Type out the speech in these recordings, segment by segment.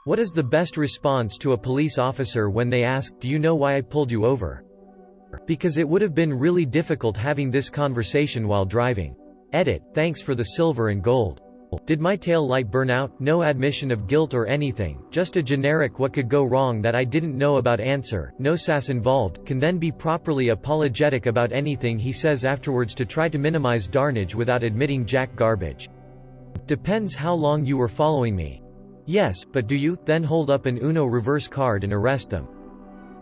What is the best response to a police officer when they ask, "Do you know why I pulled you over?" Because it would have been really difficult having this conversation while driving. Edit, thanks for the silver and gold. Did my tail light burn out? No admission of guilt or anything, just a generic what could go wrong that I didn't know about answer, no sass involved, can then be properly apologetic about anything he says afterwards to try to minimize darnage without admitting jack garbage. Depends how long you were following me. Yes, but do you, then hold up an Uno reverse card and arrest them.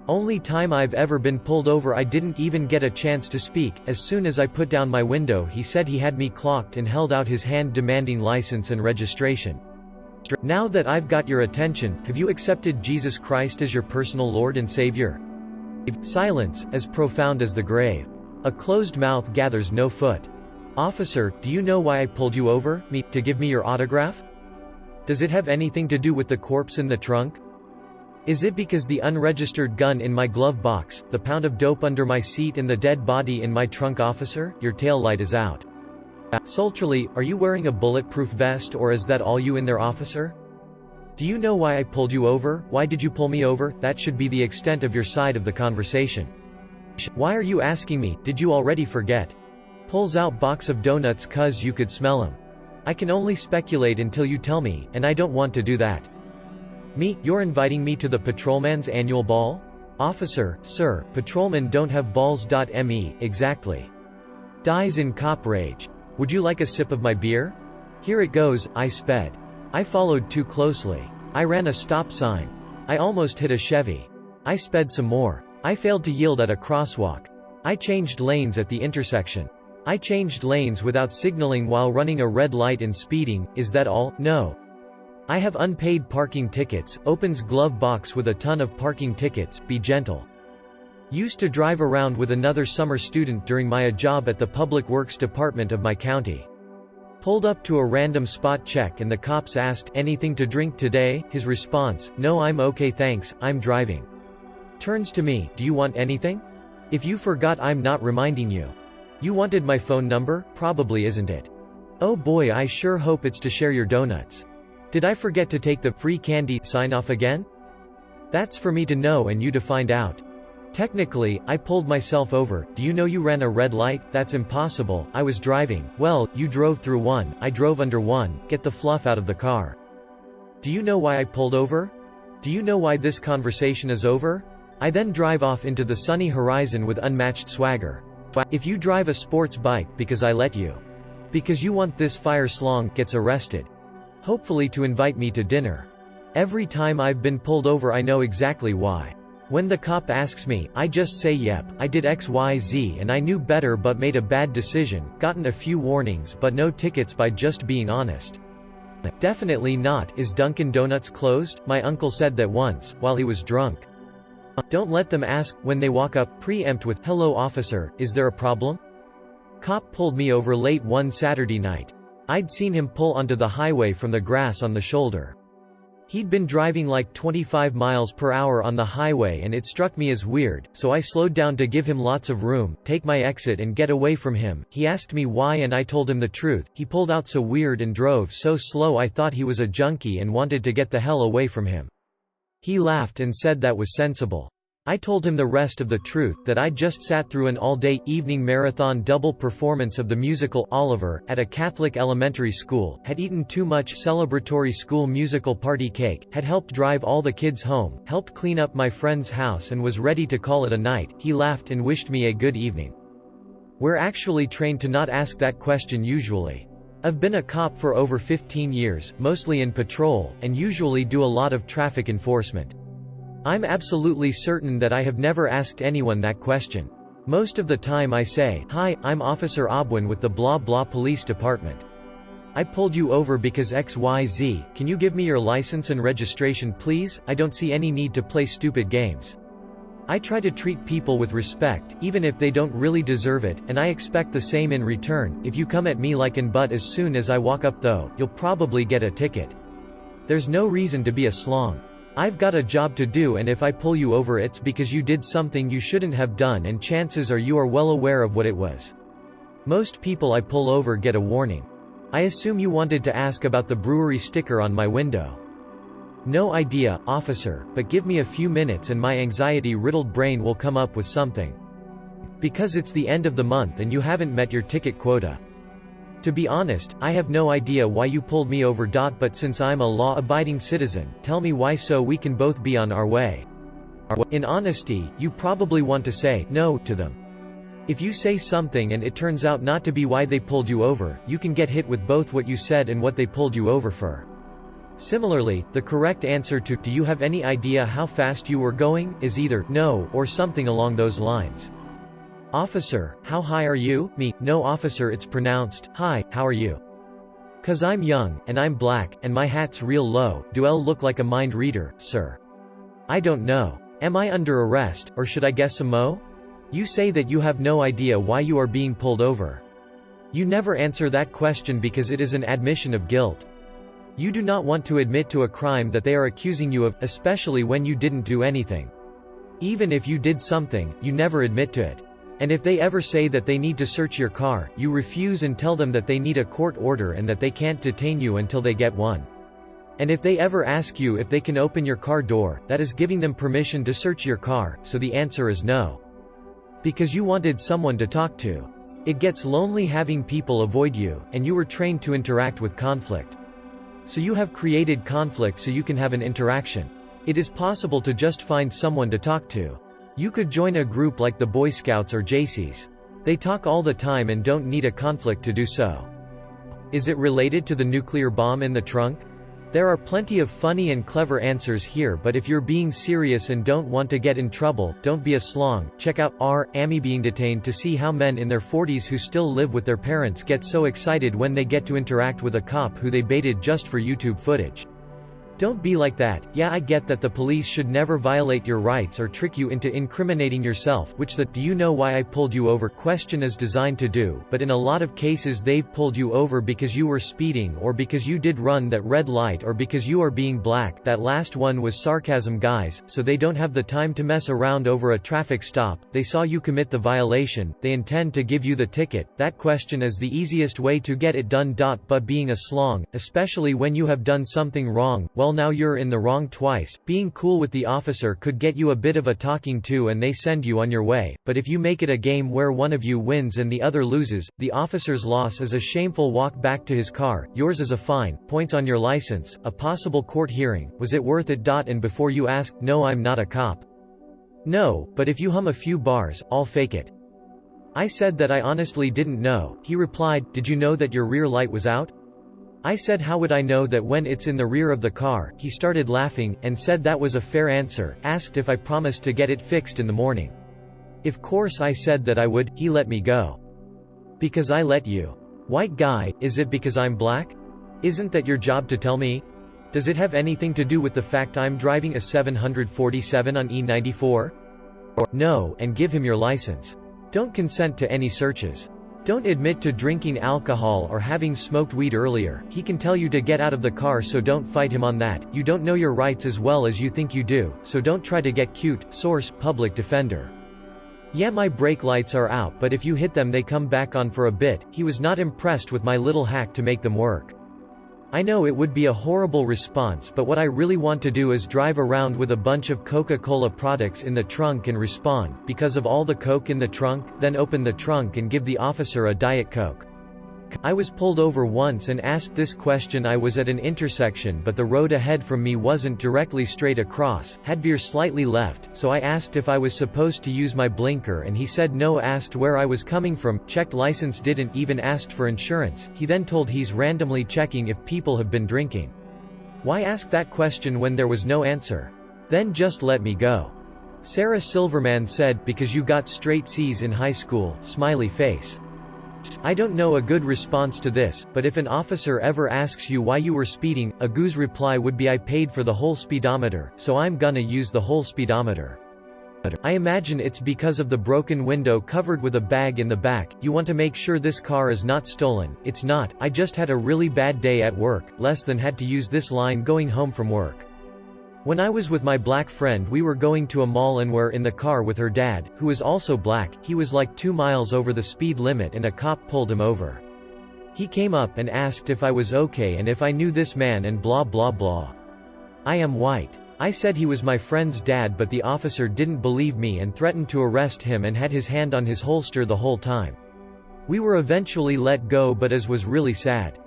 Only time I've ever been pulled over I didn't even get a chance to speak. As soon as I put down my window he said he had me clocked and held out his hand demanding license and registration. Now that I've got your attention, have you accepted Jesus Christ as your personal Lord and Savior? Silence, as profound as the grave. A closed mouth gathers no foot. Officer, do you know why I pulled you over? To give me your autograph? Does it have anything to do with the corpse in the trunk? Is it because the unregistered gun in my glove box, the pound of dope under my seat and the dead body in my trunk? Officer, your tail light is out. Sultrily, are you wearing a bulletproof vest or is that all you in there? Officer? Do you know why I pulled you over? Why did you pull me over? That should be the extent of your side of the conversation. Why are you asking me? Did you already forget? Pulls out box of donuts cuz you could smell 'em. I can only speculate until you tell me, and I don't want to do that. You're inviting me to the patrolman's annual ball? Officer, sir, patrolmen don't have balls. Me, exactly. Dies in cop rage. Would you like a sip of my beer? Here it goes. I sped. I followed too closely. I ran a stop sign. I almost hit a Chevy. I sped some more. I failed to yield at a crosswalk. I changed lanes at the intersection. I changed lanes without signaling while running a red light and speeding. Is that all? No. I have unpaid parking tickets. Opens glove box with a ton of parking tickets. Be gentle. Used to drive around with another summer student during my job at the Public Works Department of my county. Pulled up to a random spot check and the cops asked, "Anything to drink today?" His response, "No, I'm okay thanks, I'm driving." Turns to me, "Do you want anything? If you forgot I'm not reminding you. You wanted my phone number? Probably isn't it? Oh boy, I sure hope it's to share your donuts. Did I forget to take the free candy sign off again? That's for me to know and you to find out. Technically, I pulled myself over. Do you know you ran a red light? That's impossible. I was driving. Well, you drove through one, I drove under one. Get the fluff out of the car. Do you know why I pulled over? Do you know why this conversation is over? I then drive off into the sunny horizon with unmatched swagger. If you drive a sports bike because I let you. Because you want this fire slong, gets arrested. Hopefully to invite me to dinner. Every time I've been pulled over I know exactly why. When the cop asks me, I just say yep, I did XYZ and I knew better but made a bad decision, gotten a few warnings but no tickets by just being honest. Definitely not. Is Dunkin' Donuts closed? My uncle said that once, while he was drunk. Don't let them ask, when they walk up, preempt with, "Hello officer, is there a problem?" Cop pulled me over late one Saturday night. I'd seen him pull onto the highway from the grass on the shoulder. He'd been driving like 25 miles per hour on the highway and it struck me as weird, so I slowed down to give him lots of room, take my exit and get away from him. He asked me why and I told him the truth. He pulled out so weird and drove so slow I thought he was a junkie and wanted to get the hell away from him. He laughed and said that was sensible. I told him the rest of the truth, that I'd just sat through an all-day, evening marathon double performance of the musical Oliver, at a Catholic elementary school, had eaten too much celebratory school musical party cake, had helped drive all the kids home, helped clean up my friend's house and was ready to call it a night. He laughed and wished me a good evening. We're actually trained to not ask that question usually. I've been a cop for over 15 years, mostly in patrol, and usually do a lot of traffic enforcement. I'm absolutely certain that I have never asked anyone that question. Most of the time I say, "Hi, I'm Officer Obwin with the blah blah police department. I pulled you over because XYZ, can you give me your license and registration please? I don't see any need to play stupid games." I try to treat people with respect, even if they don't really deserve it, and I expect the same in return. If you come at me like an butt as soon as I walk up though, you'll probably get a ticket. There's no reason to be a slong. I've got a job to do and if I pull you over it's because you did something you shouldn't have done and chances are you are well aware of what it was. Most people I pull over get a warning. I assume you wanted to ask about the brewery sticker on my window. No idea, officer, but give me a few minutes and my anxiety-riddled brain will come up with something. Because it's the end of the month and you haven't met your ticket quota. To be honest, I have no idea why you pulled me over. But since I'm a law-abiding citizen, tell me why so we can both be on our way. In honesty, you probably want to say no to them. If you say something and it turns out not to be why they pulled you over, you can get hit with both what you said and what they pulled you over for. Similarly, the correct answer to "Do you have any idea how fast you were going?" is either no or something along those lines. Officer, how high are you? Me, no officer, it's pronounced, hi, how are you? 'Cause I'm young, and I'm black, and my hat's real low, do I look like a mind reader, sir? I don't know. Am I under arrest, or should I guess some mo? You say that you have no idea why you are being pulled over. You never answer that question because it is an admission of guilt. You do not want to admit to a crime that they are accusing you of, especially when you didn't do anything. Even if you did something, you never admit to it. And if they ever say that they need to search your car, you refuse and tell them that they need a court order and that they can't detain you until they get one. And if they ever ask you if they can open your car door, that is giving them permission to search your car, so the answer is no. Because you wanted someone to talk to. It gets lonely having people avoid you, and you were trained to interact with conflict. So you have created conflict so you can have an interaction. It is possible to just find someone to talk to. You could join a group like the Boy Scouts or JCs. They talk all the time and don't need a conflict to do so. Is it related to the nuclear bomb in the trunk? There are plenty of funny and clever answers here, but if you're being serious and don't want to get in trouble, don't be a slong. Check out Amy being detained to see how men in their 40s who still live with their parents get so excited when they get to interact with a cop who they baited just for YouTube footage. Don't be like that. Yeah, I get that the police should never violate your rights or trick you into incriminating yourself, which the "do you know why I pulled you over" question is designed to do, but in a lot of cases they've pulled you over because you were speeding or because you did run that red light or because you are being black. That last one was sarcasm, guys, so they don't have the time to mess around over a traffic stop. They saw you commit the violation, they intend to give you the ticket. That question is the easiest way to get it done. But being a slong, especially when you have done something wrong, well, now you're in the wrong twice. Being cool with the officer could get you a bit of a talking to and they send you on your way, but if you make it a game where one of you wins and the other loses, the officer's loss is a shameful walk back to his car, yours is a fine, points on your license, a possible court hearing. Was it worth it? And before you ask, no, I'm not a cop. No, but if you hum a few bars, I'll fake it. I said that I honestly didn't know. He replied, did you know that your rear light was out? I said, how would I know that when it's in the rear of the car? He started laughing, and said that was a fair answer, asked if I promised to get it fixed in the morning. Of course I said that I would. He let me go. Because I let you. White guy, is it because I'm black? Isn't that your job to tell me? Does it have anything to do with the fact I'm driving a 747 on E94? No, and give him your license. Don't consent to any searches. Don't admit to drinking alcohol or having smoked weed earlier. He can tell you to get out of the car, so don't fight him on that. You don't know your rights as well as you think you do, so don't try to get cute. Source: Public Defender. Yeah, my brake lights are out, but if you hit them they come back on for a bit. He was not impressed with my little hack to make them work. I know it would be a horrible response, but what I really want to do is drive around with a bunch of Coca-Cola products in the trunk and respond, because of all the Coke in the trunk, then open the trunk and give the officer a Diet Coke. I was pulled over once and asked this question. I was at an intersection, but the road ahead from me wasn't directly straight across, had veer slightly left, so I asked if I was supposed to use my blinker and he said no. Asked where I was coming from, checked license, didn't even ask for insurance. He then told he's randomly checking if people have been drinking. Why ask that question when there was no answer? Then just let me go. Sarah Silverman said, because you got straight C's in high school, smiley face. I don't know a good response to this, but if an officer ever asks you why you were speeding, a goose reply would be I paid for the whole speedometer, so I'm gonna use the whole speedometer. I imagine it's because of the broken window covered with a bag in the back. You want to make sure this car is not stolen. It's not. I just had a really bad day at work, less than had to use this line going home from work. When I was with my black friend, we were going to a mall and were in the car with her dad, who is also black. He was like 2 miles over the speed limit and a cop pulled him over. He came up and asked if I was okay and if I knew this man and blah blah blah. I am white. I said he was my friend's dad, but the officer didn't believe me and threatened to arrest him and had his hand on his holster the whole time. We were eventually let go, but as was really sad.